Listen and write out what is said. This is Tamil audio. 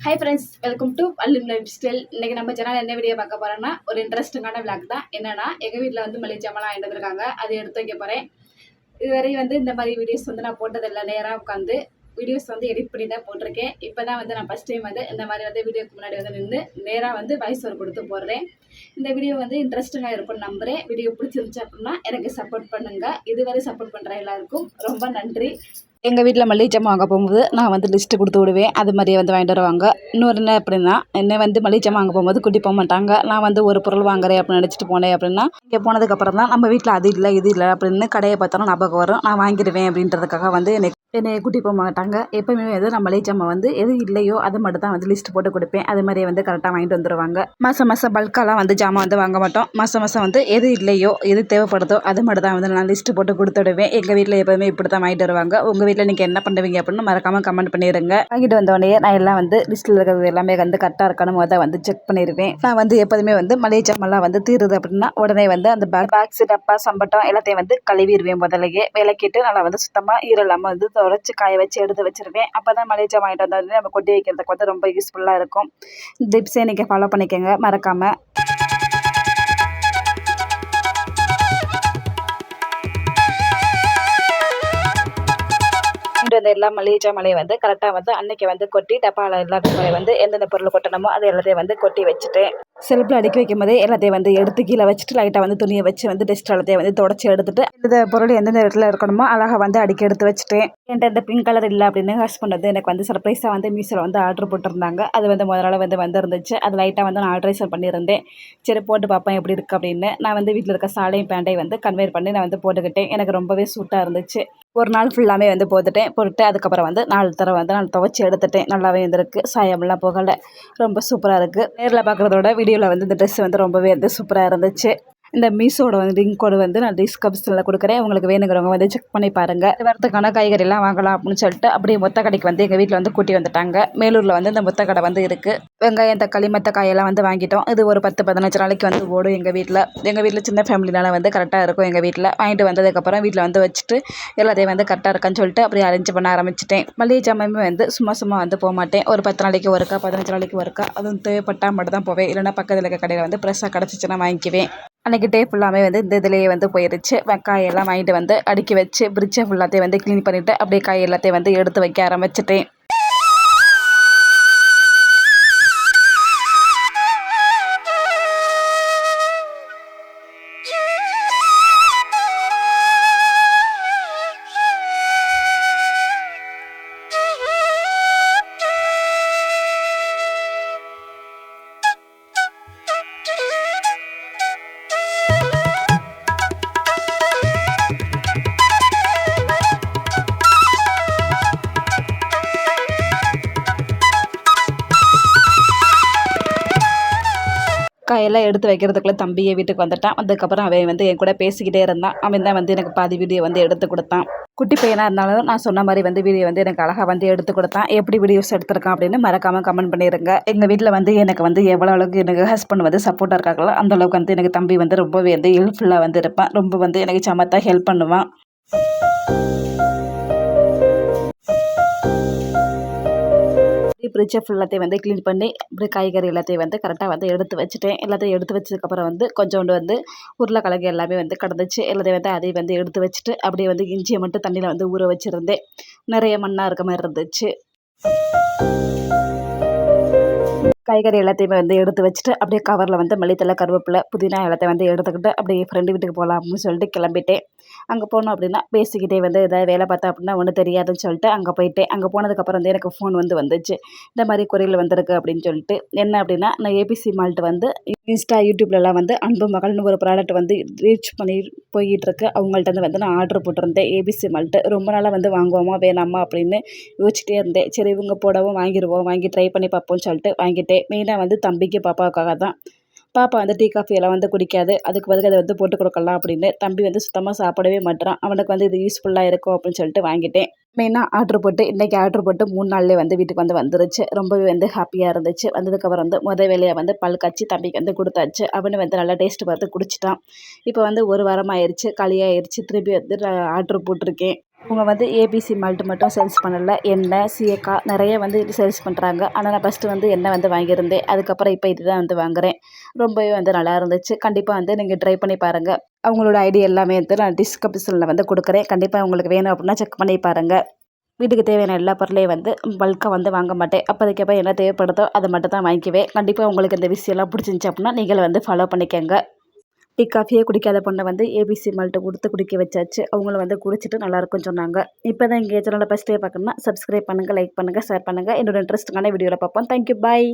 ஹாய் ஃப்ரெண்ட்ஸ், வெல்கம் டு அல்லும் லைஃப் ஸ்டைல். இன்றைக்கி நம்ம சேனல் என்ன வீடியோ பார்க்க போகிறோன்னா ஒரு இன்ட்ரெஸ்டிங்கான விளாக் தான். என்னென்னா எங்கள் வீட்டில் வந்து மளிகை ஜாமான்லாம் வாங்கிட்டு வந்திருக்காங்க, அது எடுத்து வைக்க போகிறேன். இதுவரை வந்து இந்த மாதிரி வீடியோஸ் வந்து நான் போட்டதில்லை. நேராக உட்காந்து வீடியோஸ் வந்து எடிட் பண்ணி தான் போட்டிருக்கேன். இப்போ தான் வந்து நான் ஃபஸ்ட் டைம் வந்து இந்த மாதிரி வந்து வீடியோக்கு முன்னாடி வந்து நின்று நேராக வந்து வாய்ஸ் ஓவர் கொடுத்து போடுறேன். இந்த வீடியோ வந்து இன்ட்ரெஸ்டிங்காக இருக்கும்னு நம்புகிறேன். வீடியோ பிடிச்சிருந்துச்சு அப்படின்னா எனக்கு சப்போர்ட் பண்ணுங்கள். இதுவரை சப்போர்ட் பண்ணுற எல்லாருக்கும் ரொம்ப நன்றி. எங்கள் வீட்டில் மளிகை ஜாமான் வாங்க போகும்போது நான் வந்து லிஸ்ட்டு கொடுத்து விடுவேன். அது மாதிரியே வந்து வாங்கிட்டு வருவாங்க. இன்னொரு என்ன அப்படின்னா, என்னை வந்து மளிகை ஜாமான் வாங்க போகும்போது கூட்டி போக மாட்டாங்க. நான் வந்து ஒரு பொருள் வாங்குறேன் அப்படின்னு நினச்சிட்டு போனேன் அப்படின்னா, இங்கே போனதுக்கப்புறம் தான் நம்ம வீட்டில் அது இல்லை இது இல்லை அப்படின்னு கடையை பார்த்தாலும் ஞாபகம் வரும். நான் வாங்கிடுவேன் அப்படின்றதுக்காக வந்து என்னை கூட்டி போக மாட்டாங்க. எப்போயுமே வந்து நான் மளிகை ஜாமான் வந்து எது இல்லையோ அது மட்டும் தான் வந்து லிஸ்ட் போட்டு கொடுப்பேன். அது மாதிரியே வந்து கரெக்டாக வாங்கிட்டு வந்துடுவாங்க. மாதம் பல்காலாம் வந்து ஜாமான் வந்து வாங்க மாட்டோம். மாதம் வந்து எது இல்லையோ எது தேவைப்படுதோ அது மட்டும் தான் வந்து நான் லிஸ்ட்டு போட்டு கொடுத்துடுவேன். எங்கள் வீட்டில் எப்போதுமே இப்படி தான் வாங்கிட்டு வருவாங்க. உங்கள் வீட்டில் நீங்கள் என்ன பண்ணுவீங்க அப்படின்னு மறக்காமல் கமெண்ட் பண்ணிடுங்க. வாங்கிட்டு வந்தோடனே நான் எல்லாம் வந்து லிஸ்ட்டில் இருக்கிறது எல்லாமே வந்து கரெக்டாக இருக்கணும் அதை வந்து செக் பண்ணிடுவேன். நான் வந்து எப்போதுமே வந்து மளிகை ஜாமான்லாம் வந்து தீருது அப்படின்னா உடனே வந்து அந்த பாக்ஸ் டப்பா சம்பட்டம் எல்லாத்தையும் வந்து கழுவிடுவேன். முதலையே விளக்கிட்டு நல்லா வந்து சுத்தமாக ஈரலாமல் வந்து உரைச்சி காய வச்சு எடுத்து வச்சுருவேன். அப்போ தான் மளிகை ஜாமான் வாங்கிட்டு வந்தால் நம்ம கொட்டி வைக்கிறதுக்கு வந்து ரொம்ப யூஸ்ஃபுல்லாக இருக்கும். டிப்ஸே நீங்கள் ஃபாலோ பண்ணிக்கோங்க மறக்காமல். அந்த எல்லா மளிகை ஜாமானையும் வந்து கரெக்டாக வந்து அன்னைக்கு வந்து கொட்டி டப்பாவில் எல்லா டப்பாலையும் வந்து எந்தெந்த பொருள் கொட்டணுமோ அது எல்லாத்தையும் வந்து கொட்டி வச்சுட்டேன். செல்ஃபில் அடுக்கி வைக்கும் போதே எல்லாத்தையும் வந்து எடுத்து கீழே வச்சுட்டு லைட்டாக வந்து துணியை வச்சு வந்து டெஸ்ட் எல்லாத்தையும் வந்து தொடச்சி எடுத்துட்டு இந்த பொருள் எந்தெந்த இடத்துல இருக்கணுமோ அழகாக வந்து அடுக்கி எடுத்து வச்சுட்டேன். என்கிட்ட இந்த பிங்க் கலர் இல்லை அப்படின்னு ஹஸ்பண்ட் வந்து எனக்கு வந்து சர்ப்ரைஸாக வந்து மீஷோவில் வந்து ஆர்டர் போட்டிருந்தாங்க. அது வந்து முதல்ல வந்து வந்துருந்துச்சு. அது லைட்டாக வந்து நான் ஆல்ட்ரேஷன் பண்ணியிருந்தேன். சரி போட்டு பார்ப்பேன் எப்படி இருக்குது அப்படின்னு. நான் வந்து வீட்டில் இருக்க சாலையும் பேண்டையும் வந்து கன்வேர் பண்ணி நான் வந்து போட்டுக்கிட்டேன். எனக்கு ரொம்பவே சூட்டாக இருந்துச்சு. ஒரு நாள் ஃபுல்லாமே வந்து போட்டு அதுக்கப்புறம் வந்து 4 தடவை வந்து நான் துவைச்சி எடுத்துட்டேன். நல்லாவே இருந்திருக்கு, சாயமெல்லாம் போகலை, ரொம்ப சூப்பராக இருக்குது. நேரில் பார்க்குறதோட வீடியோவில் வந்து இந்த ட்ரெஸ் வந்து ரொம்பவே வந்து சூப்பராக இருந்துச்சு. இந்த மீஷோட வந்து லிங்க் கோடு வந்து நான் டிஸ்கிரிப்ஷனில் கொடுக்குறேன். உங்களுக்கு வேணுங்கிறவங்க வந்து செக் பண்ணி பாருங்கள். வரத்துக்கான காய்கறிலாம் வாங்கலாம் அப்படின்னு சொல்லிட்டு அப்படியே மொத்த கடைக்கு வந்து எங்கள் வீட்டில் வந்து கூட்டி வந்துட்டாங்க. மேலூரில் வந்து இந்த மொத்த கடை வந்து இருக்குது. வெங்காயம் தக்காளி மற்ற காயெல்லாம் வந்து வாங்கிட்டோம். இது ஒரு 10-15 நாளைக்கு வந்து ஓடும் எங்கள் வீட்டில் சின்ன ஃபேமிலினால வந்து கரெக்டாக இருக்கும். எங்கள் வீட்டில் வாங்கிட்டு வந்ததுக்கப்புறம் வீட்டில் வந்து வச்சுட்டு எல்லாத்தையும் வந்து கரெக்டாக இருக்கான்னு சொல்லிட்டு அப்படியே அரேஞ்ச் பண்ண ஆரம்பிச்சிட்டேன். மளிகை ஜாமானுமே வந்து சும்மா வந்து போக மாட்டேன். ஒரு 10 நாளைக்கு ஒருக்கா 15 நாளைக்கு ஒருக்கா அதுவும் தேவைப்பட்டால் மட்டும் தான் போவேன். இல்லைனா பக்கத்தில் இருக்க கடையில் வந்து ஃப்ரெஷ்ஷாக கிடச்சிச்சின்னா வாங்கிக்குவேன். அன்றைக்கி டே ஃபுல்லாமே வந்து இந்த இதிலேயே வந்து போயிடுச்சு. காயெல்லாம் வாங்கிட்டு வந்து அடுக்கி வச்சு ஃப்ரிட்ஜை ஃபுல்லாத்தையும் வந்து க்ளீன் பண்ணிவிட்டு அப்படியே காய் எல்லாத்தையும் வந்து எடுத்து வைக்க ஆரம்பிச்சிட்டேன். காயெல்லாம் எடுத்து வைக்கிறதுக்குள்ளே தம்பியை வீட்டுக்கு வந்துட்டான். அதுக்கப்புறம் அவன் வந்து என் கூட பேசிக்கிட்டே இருந்தான். அவன் தான் வந்து எனக்கு பாதி வீடியோ வந்து எடுத்து கொடுத்தான். குட்டி பையனாக இருந்தாலும் நான் சொன்ன மாதிரி வந்து வீடியோ வந்து எனக்கு அழகாக வந்து எடுத்து கொடுத்தான். எப்படி வீடியோஸ் எடுத்திருக்கான் அப்படின்னு மறக்காமல் கமெண்ட் பண்ணிடுங்க. எங்கள் வீட்டில் வந்து எனக்கு வந்து எவ்வளோ அளவுக்கு எனக்கு ஹஸ்பண்ட் வந்து சப்போர்ட்டாக இருக்காங்களோ அந்தளவுக்கு வந்து எனக்கு தம்பி வந்து ரொம்பவே வந்து ஹெல்ப்ஃபுல்லாக வந்து இருப்பான். ரொம்ப வந்து எனக்கு சமத்தாக ஹெல்ப் பண்ணுவான். ஃப்ரிட்ஜை ஃபுல்லாத்தையும் வந்து க்ளீன் பண்ணி இப்படி காய்கறி எல்லாத்தையும் வந்து கரெக்டாக வந்து எடுத்து வச்சுட்டேன். எல்லாத்தையும் எடுத்து வச்சதுக்கப்புறம் வந்து கொஞ்சோண்டு வந்து உருளைக்கிழங்கு எல்லாமே வந்து கிடந்துச்சு. எல்லாத்தையும் வந்து அதையும் வந்து எடுத்து வச்சுட்டு அப்படியே வந்து இஞ்சியை மட்டும் தண்ணியில் வந்து ஊற வச்சுருந்தேன். நிறைய மண்ணாக இருக்க மாதிரி இருந்துச்சு. காய்கறி எல்லாத்தையுமே வந்து எடுத்து வச்சுட்டு அப்படியே கவரில் வந்து மல்லித்தலை கருவேப்பிலை புதினா எல்லாத்தையும் வந்து எடுத்துக்கிட்டு அப்படியே ஃப்ரெண்டு வீட்டுக்கு போகலாம் அப்படின்னு சொல்லிட்டு கிளம்பிட்டேன். அங்கே போனோம் அப்படின்னா பேசிக்கிட்டே வந்து எதாவது வேலை பார்த்தா அப்படின்னா ஒன்றும் தெரியாதுன்னு சொல்லிட்டு அங்கே போயிட்டேன். அங்கே போனதுக்கப்புறம் வந்து எனக்கு ஃபோன் வந்துச்சு. இந்த மாதிரி குறையில் வந்திருக்கு அப்படின்னு சொல்லிட்டு. என்ன அப்படின்னா நான் ஏபிசி மால்ட் வந்து இன்ஸ்டா யூடியூப்லலாம் வந்து அன்பு மகள்னு ஒரு ப்ராடக்ட் வந்து ரீச் பண்ணி போயிட்டுருக்கு. அவங்கள்ட்ட வந்து நான் ஆர்டர் போட்டிருந்தேன். ஏபிசி மால்ட்டு ரொம்ப நாளாக வந்து வாங்குவோமா வேணாமா அப்படின்னு யோசிச்சிட்டே இருந்தேன். சரி இவங்க போடவும் வாங்கி ட்ரை பண்ணி பார்ப்போம்னு சொல்லிட்டு வாங்கிட்டேன். மெயினாக வந்து தம்பிக்கு பாப்பாவுக்காக தான். பாப்பா வந்து டீ காஃபி எல்லாம் வந்து குடிக்காது. அதுக்கு பதில் அதை வந்து போட்டு கொடுக்கலாம் அப்படின்னு. தம்பி வந்து சுத்தமாக சாப்பிடவே மாட்டான். அவனுக்கு வந்து இது யூஸ்ஃபுல்லாக இருக்கும் அப்படின்னு சொல்லிட்டு வாங்கிட்டேன். மெயினாக ஆர்டர் போட்டு இன்றைக்கி ஆர்டர் போட்டு 3 நாள்லேயே வந்து வீட்டுக்கு வந்து வந்துருச்சு. ரொம்பவே வந்து ஹாப்பியாக இருந்துச்சு. வந்ததுக்கப்புறம் வந்து வேலையாக வந்து பல் காய்ச்சி தம்பிக்கு வந்து கொடுத்தாச்சு. அவனு வந்து நல்லா டேஸ்ட்டு பார்த்து குடிச்சிட்டான். இப்போ வந்து 1 வாரம் ஆயிடுச்சு, காலியாகிடுச்சு. திருப்பி வந்து ஆர்டர் போட்டிருக்கேன். அவங்க வந்து ஏபிசி மால்ட் மட்டும் சேல்ஸ் பண்ணலை, எண்ணெய், சீயக்காய் நிறைய வந்து இது சேல்ஸ் பண்ணுறாங்க. ஆனால் நான் ஃபஸ்ட்டு வந்து எண்ணெய் வந்து வாங்கியிருந்தேன். அதுக்கப்புறம் இப்போ இதுதான் வந்து வாங்குகிறேன். ரொம்பவே வந்து நல்லா இருந்துச்சு. கண்டிப்பாக வந்து நீங்கள் ட்ரை பண்ணி பாருங்கள். அவங்களோட ஐடி எல்லாமே வந்து நான் டிஸ்கிரிப்ஷனில் வந்து கொடுக்குறேன். கண்டிப்பாக உங்களுக்கு வேணும் அப்படின்னா செக் பண்ணி பாருங்கள். வீட்டுக்கு தேவையான எல்லா பொருளையும் வந்து பல்காக வந்து வாங்க மாட்டேன். அப்போதைக்கப்போ என்ன தேவைப்படுதோ அதை மட்டும் தான் வாங்கிக்குவேன். கண்டிப்பாக உங்களுக்கு இந்த விஷயம்லாம் பிடிச்சிருந்துச்சி அப்படின்னா நீங்கள் வந்து ஃபாலோ பண்ணிக்கோங்க. டீ காஃபியே குடிக்காத பொண்ணை வந்து ஏபிசி மால்ட்டு கொடுத்து குடிக்க வச்சாச்சு. அவங்களும் வந்து குடிச்சிட்டு நல்லாயிருக்குன்னு சொன்னாங்க. இப்போ தான் எங்கள் சேனலை ஃபஸ்ட்டே பார்க்கணுன்னா சப்ஸ்கிரைப் பண்ணுங்கள், லைக் பண்ணுங்கள், ஷேர் பண்ணுங்கள். என்னோட இன்ட்ரெஸ்ட்டுக்கான வீடியோவில் பார்ப்போம். தேங்க்யூ, பாய்.